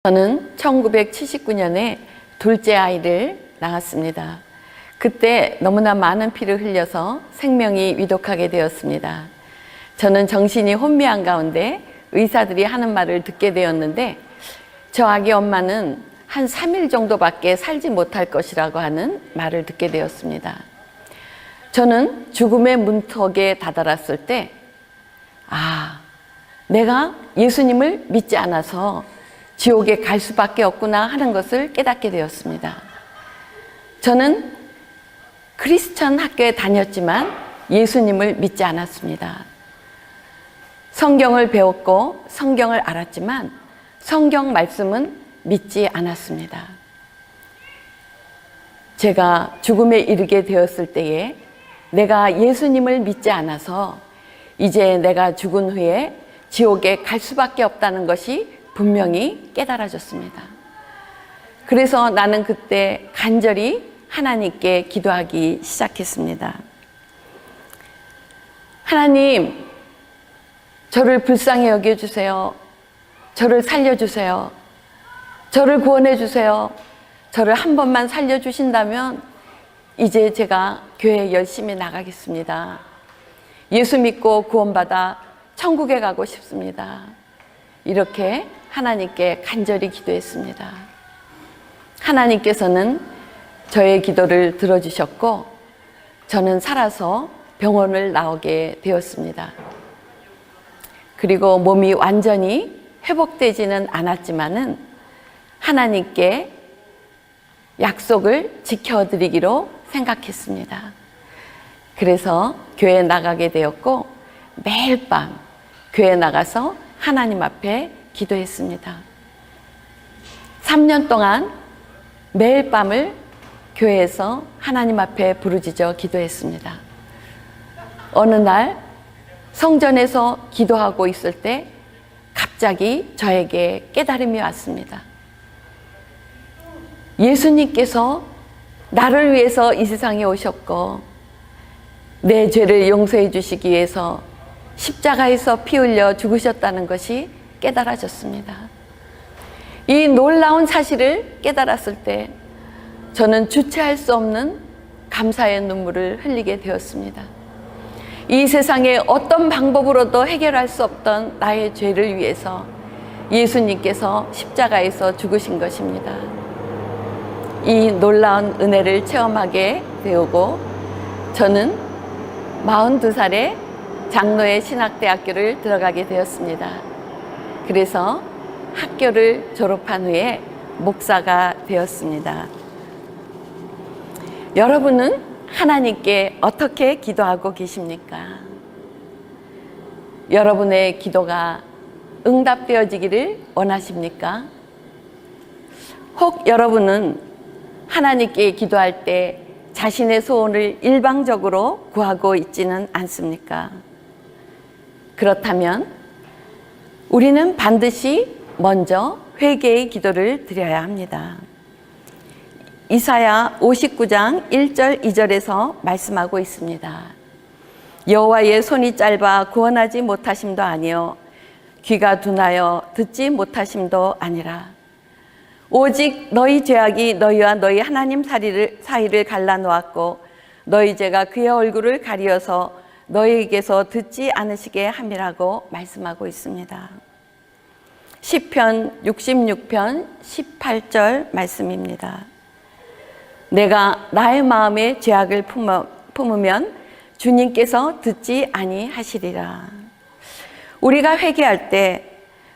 저는 1979년에 둘째 아이를 낳았습니다. 그때 너무나 많은 피를 흘려서 생명이 위독하게 되었습니다. 저는 정신이 혼미한 가운데 의사들이 하는 말을 듣게 되었는데 저 아기 엄마는 한 3일 정도밖에 살지 못할 것이라고 하는 말을 듣게 되었습니다. 저는 죽음의 문턱에 다다랐을 때 내가 예수님을 믿지 않아서 지옥에 갈 수밖에 없구나 하는 것을 깨닫게 되었습니다. 저는 크리스천 학교에 다녔지만 예수님을 믿지 않았습니다. 성경을 배웠고 성경을 알았지만 성경 말씀은 믿지 않았습니다. 제가 죽음에 이르게 되었을 때에 내가 예수님을 믿지 않아서 이제 내가 죽은 후에 지옥에 갈 수밖에 없다는 것이 분명히 깨달아졌습니다. 그래서 나는 그때 간절히 하나님께 기도하기 시작했습니다. 하나님, 저를 불쌍히 여겨주세요. 저를 살려주세요. 저를 구원해주세요. 저를 한 번만 살려주신다면 이제 제가 교회에 열심히 나가겠습니다. 예수 믿고 구원받아 천국에 가고 싶습니다. 이렇게 하나님께 간절히 기도했습니다. 하나님께서는 저의 기도를 들어주셨고 저는 살아서 병원을 나오게 되었습니다. 그리고 몸이 완전히 회복되지는 않았지만은 하나님께 약속을 지켜드리기로 생각했습니다. 그래서 교회에 나가게 되었고 매일 밤 교회에 나가서 하나님 앞에 기도했습니다. 3년 동안 매일 밤을 교회에서 하나님 앞에 부르짖어 기도했습니다. 어느 날 성전에서 기도하고 있을 때 갑자기 저에게 깨달음이 왔습니다. 예수님께서 나를 위해서 이 세상에 오셨고 내 죄를 용서해 주시기 위해서 십자가에서 피 흘려 죽으셨다는 것이 깨달아졌습니다. 이 놀라운 사실을 깨달았을 때 저는 주체할 수 없는 감사의 눈물을 흘리게 되었습니다. 이 세상에 어떤 방법으로도 해결할 수 없던 나의 죄를 위해서 예수님께서 십자가에서 죽으신 것입니다. 이 놀라운 은혜를 체험하게 되었고 저는 42살에 장로의 신학대학교를 들어가게 되었습니다. 그래서 학교를 졸업한 후에 목사가 되었습니다. 여러분은 하나님께 어떻게 기도하고 계십니까? 여러분의 기도가 응답되어지기를 원하십니까? 혹 여러분은 하나님께 기도할 때 자신의 소원을 일방적으로 구하고 있지는 않습니까? 그렇다면 우리는 반드시 먼저 회개의 기도를 드려야 합니다. 이사야 59장 1절 2절에서 말씀하고 있습니다. 여호와의 손이 짧아 구원하지 못하심도 아니요 귀가 둔하여 듣지 못하심도 아니라 오직 너희 죄악이 너희와 너희 하나님 사이를 갈라놓았고 너희 죄가 그의 얼굴을 가리어서 너희에게서 듣지 않으시게 함이라고 말씀하고 있습니다. 시편 66편 18절 말씀입니다. 내가 나의 마음에 죄악을 품으면 주님께서 듣지 아니하시리라. 우리가 회개할 때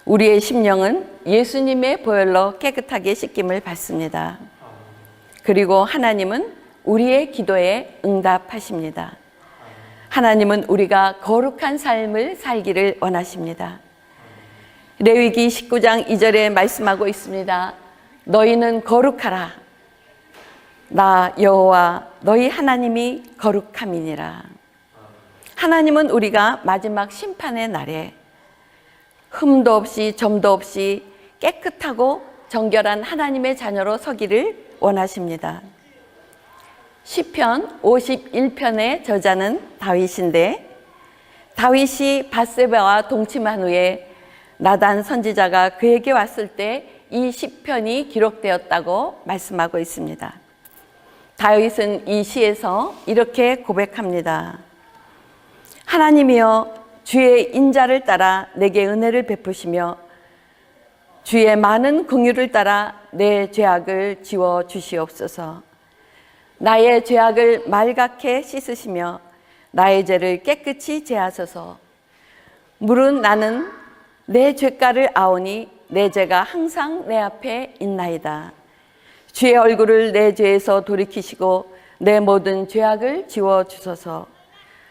우리의 심령은 예수님의 보혈로 깨끗하게 씻김을 받습니다. 그리고 하나님은 우리의 기도에 응답하십니다. 하나님은 우리가 거룩한 삶을 살기를 원하십니다. 레위기 19장 2절에 말씀하고 있습니다. 너희는 거룩하라. 나 여호와 너희 하나님이 거룩함이니라. 하나님은 우리가 마지막 심판의 날에 흠도 없이 점도 없이 깨끗하고 정결한 하나님의 자녀로 서기를 원하십니다. 시편 51편의 저자는 다윗인데 다윗이 밧세바와 동침한 후에 나단 선지자가 그에게 왔을 때 이 시편이 기록되었다고 말씀하고 있습니다. 다윗은 이 시에서 이렇게 고백합니다. 하나님이여, 주의 인자를 따라 내게 은혜를 베푸시며 주의 많은 긍휼을 따라 내 죄악을 지워 주시옵소서. 나의 죄악을 말갛게 씻으시며 나의 죄를 깨끗이 제하소서. 물은 나는 내 죄가를 아오니 내 죄가 항상 내 앞에 있나이다. 주의 얼굴을 내 죄에서 돌이키시고 내 모든 죄악을 지워 주소서.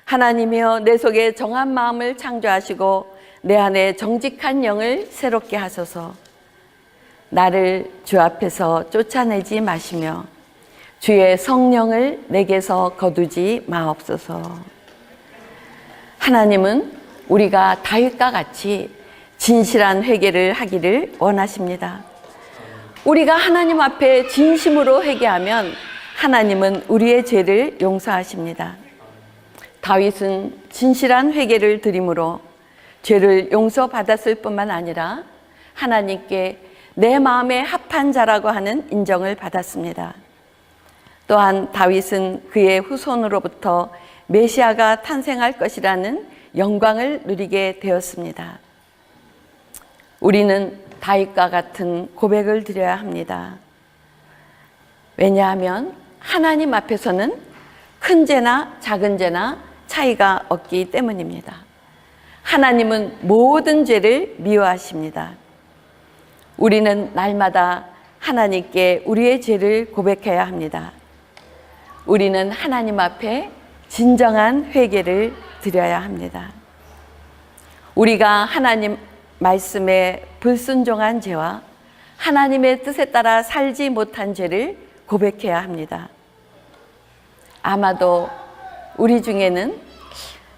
하나님이여, 내 속에 정한 마음을 창조하시고 내 안에 정직한 영을 새롭게 하소서. 나를 주 앞에서 쫓아내지 마시며 주의 성령을 내게서 거두지 마옵소서. 하나님은 우리가 다윗과 같이 진실한 회개를 하기를 원하십니다. 우리가 하나님 앞에 진심으로 회개하면 하나님은 우리의 죄를 용서하십니다. 다윗은 진실한 회개를 드림으로 죄를 용서받았을 뿐만 아니라 하나님께 내 마음에 합한 자라고 하는 인정을 받았습니다. 또한 다윗은 그의 후손으로부터 메시아가 탄생할 것이라는 영광을 누리게 되었습니다. 우리는 다윗과 같은 고백을 드려야 합니다. 왜냐하면 하나님 앞에서는 큰 죄나 작은 죄나 차이가 없기 때문입니다. 하나님은 모든 죄를 미워하십니다. 우리는 날마다 하나님께 우리의 죄를 고백해야 합니다. 우리는 하나님 앞에 진정한 회개를 드려야 합니다. 우리가 하나님 말씀에 불순종한 죄와 하나님의 뜻에 따라 살지 못한 죄를 고백해야 합니다. 아마도 우리 중에는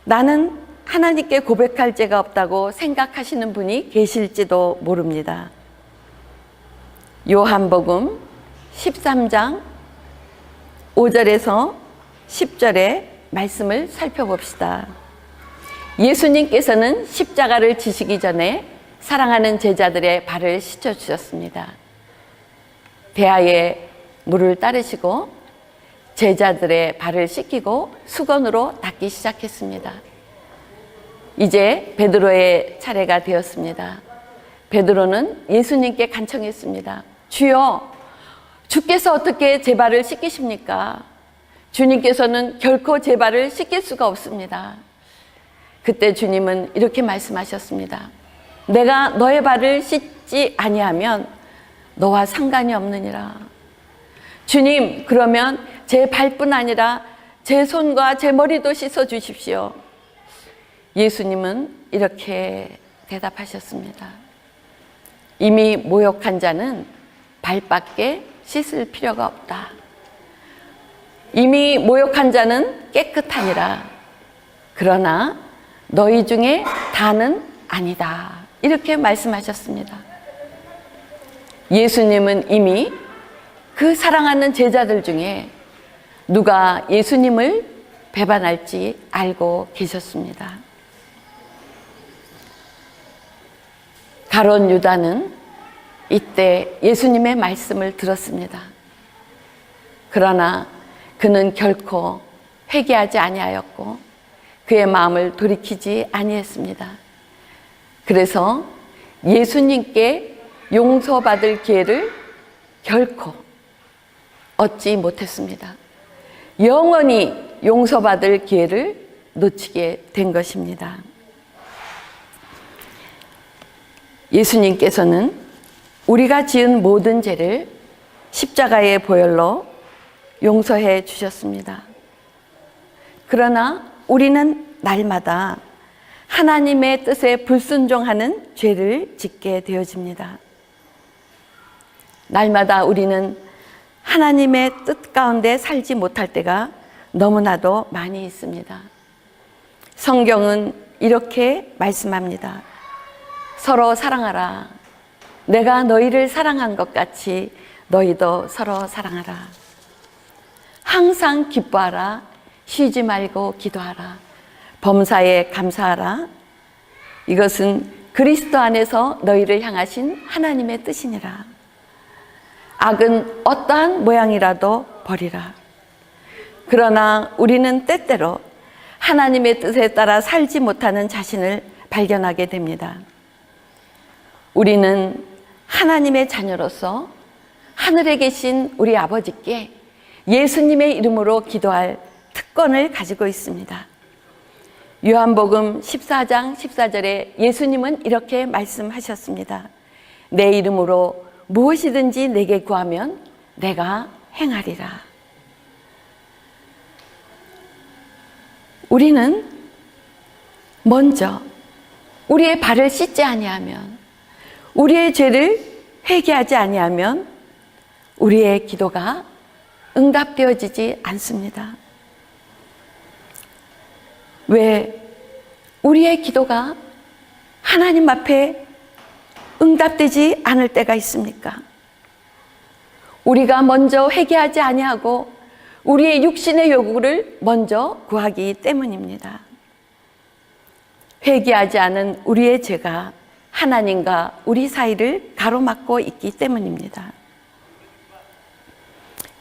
나는 하나님께 고백할 죄가 없다고 생각하시는 분이 계실지도 모릅니다. 요한복음 13장 5절에서 10절의 말씀을 살펴봅시다. 예수님께서는 십자가를 지시기 전에 사랑하는 제자들의 발을 씻어주셨습니다. 대야에 물을 따르시고 제자들의 발을 씻기고 수건으로 닦기 시작했습니다. 이제 베드로의 차례가 되었습니다. 베드로는 예수님께 간청했습니다. 주여, 주께서 어떻게 제 발을 씻기십니까? 주님께서는 결코 제 발을 씻길 수가 없습니다. 그때 주님은 이렇게 말씀하셨습니다. 내가 너의 발을 씻지 아니하면 너와 상관이 없느니라. 주님, 그러면 제 발뿐 아니라 제 손과 제 머리도 씻어 주십시오. 예수님은 이렇게 대답하셨습니다. 이미 모욕한 자는 발밖에 씻을 필요가 없다. 이미 모욕한 자는 깨끗하니라. 그러나 너희 중에 다는 아니다. 이렇게 말씀하셨습니다. 예수님은 이미 그 사랑하는 제자들 중에 누가 예수님을 배반할지 알고 계셨습니다. 가룟 유다는 이때 예수님의 말씀을 들었습니다. 그러나 그는 결코 회개하지 아니하였고 그의 마음을 돌이키지 아니했습니다. 그래서 예수님께 용서받을 기회를 결코 얻지 못했습니다. 영원히 용서받을 기회를 놓치게 된 것입니다. 예수님께서는 우리가 지은 모든 죄를 십자가의 보혈로 용서해 주셨습니다. 그러나 우리는 날마다 하나님의 뜻에 불순종하는 죄를 짓게 되어집니다. 날마다 우리는 하나님의 뜻 가운데 살지 못할 때가 너무나도 많이 있습니다. 성경은 이렇게 말씀합니다. 서로 사랑하라. 내가 너희를 사랑한 것 같이 너희도 서로 사랑하라. 항상 기뻐하라. 쉬지 말고 기도하라. 범사에 감사하라. 이것은 그리스도 안에서 너희를 향하신 하나님의 뜻이니라. 악은 어떠한 모양이라도 버리라. 그러나 우리는 때때로 하나님의 뜻에 따라 살지 못하는 자신을 발견하게 됩니다. 우리는 하나님의 자녀로서 하늘에 계신 우리 아버지께 예수님의 이름으로 기도할 특권을 가지고 있습니다. 요한복음 14장 14절에 예수님은 이렇게 말씀하셨습니다. 내 이름으로 무엇이든지 내게 구하면 내가 행하리라. 우리는 먼저 우리의 발을 씻지 아니하면, 우리의 죄를 회개하지 아니하면 우리의 기도가 응답되어지지 않습니다. 왜 우리의 기도가 하나님 앞에 응답되지 않을 때가 있습니까? 우리가 먼저 회개하지 아니하고 우리의 육신의 요구를 먼저 구하기 때문입니다. 회개하지 않은 우리의 죄가 하나님과 우리 사이를 가로막고 있기 때문입니다.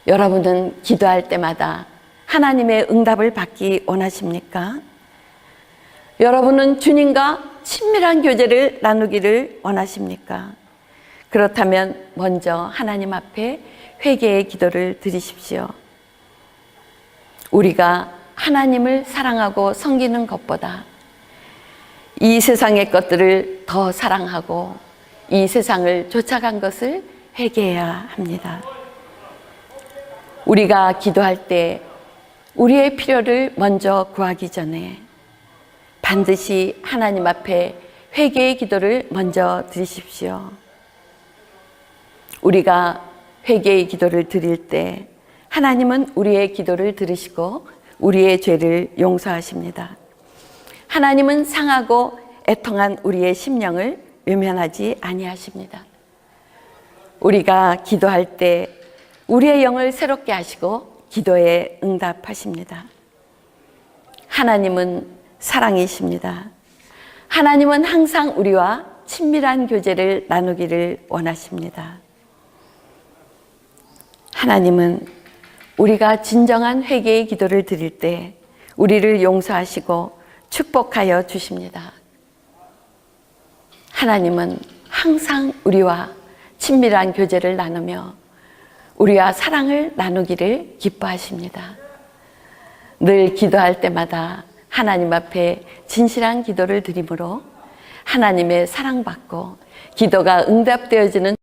여러분은 기도할 때마다 하나님의 응답을 받기 원하십니까? 여러분은 주님과 친밀한 교제를 나누기를 원하십니까? 그렇다면 먼저 하나님 앞에 회개의 기도를 드리십시오. 우리가 하나님을 사랑하고 섬기는 것보다 이 세상의 것들을 더 사랑하고 이 세상을 쫓아간 것을 회개해야 합니다. 우리가 기도할 때 우리의 필요를 먼저 구하기 전에 반드시 하나님 앞에 회개의 기도를 먼저 드리십시오. 우리가 회개의 기도를 드릴 때 하나님은 우리의 기도를 들으시고 우리의 죄를 용서하십니다. 하나님은 상하고 애통한 우리의 심령을 외면하지 아니하십니다. 우리가 기도할 때 우리의 영을 새롭게 하시고 기도에 응답하십니다. 하나님은 사랑이십니다. 하나님은 항상 우리와 친밀한 교제를 나누기를 원하십니다. 하나님은 우리가 진정한 회개의 기도를 드릴 때 우리를 용서하시고 축복하여 주십니다. 하나님은 항상 우리와 친밀한 교제를 나누며 우리와 사랑을 나누기를 기뻐하십니다. 늘 기도할 때마다 하나님 앞에 진실한 기도를 드림으로 하나님의 사랑받고 기도가 응답되어지는